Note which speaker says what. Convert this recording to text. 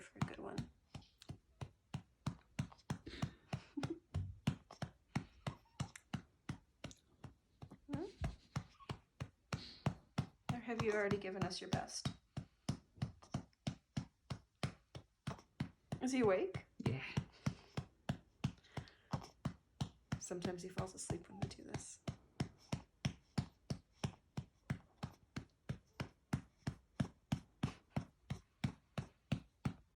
Speaker 1: For a good one. Or have you already given us your best? Is he awake?
Speaker 2: Yeah.
Speaker 1: Sometimes he falls asleep when we do this.